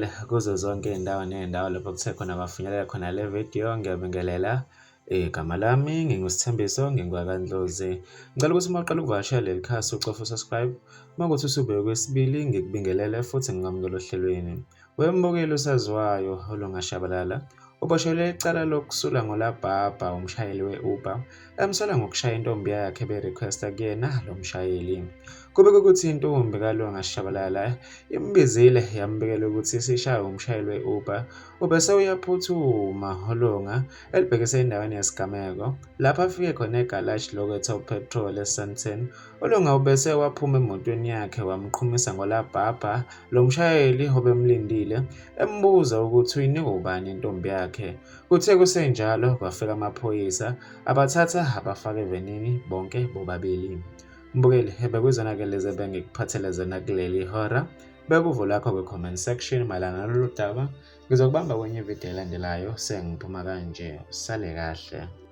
mbukele kuzo zonke iy'ndawo ney'ndawo lapho kuthe khona bafinyelela khona le video. Ngiyabingelela. Igama lami nginguSithembiso Ngingwakandlozi. Ngicela ukuthi uma uqala ukuvakashela leli khasi ucofa u-subscribe. Uma kuthi usube kwesibili ngikubingelele futhi ngingamukela ohlelweni. Wembukeli usaziwayo olungashabalala uboshelwe icala lokusula ngolabhabha umshayeli we-Uber emsola ngokushaya intombi yakhe be-requesta kuyena lo mshayeli. Kubeka ukuthi intombi kalungashabalala imbizile yambikela ukuthi sishaye umshayeli we-Uber ubese uyaphuthuma uLunga elibhekise endaweni yesigameko lapho afike khona egalaji lokwetha upetrol eSandton. uLunga ubese waphuma emotweni yakhe wamqhumisa ngolabhabha lo mshayeli obemlindile embuza ukuthi uyinika ubani intombi yakhe. Kuthe kusenjalo kwafika amaphoyisa abathatha abafaka evenini bonke bobabili. Mbukeli bekuzona-ke lezi ebengikuphathele zona kuleli hora. Bekuvo lakho kwi-comment section mayelana nalolu daba. Ngizokubamba kwenye ividiyo elandelayo sengiphuma kanje. Sale kahle.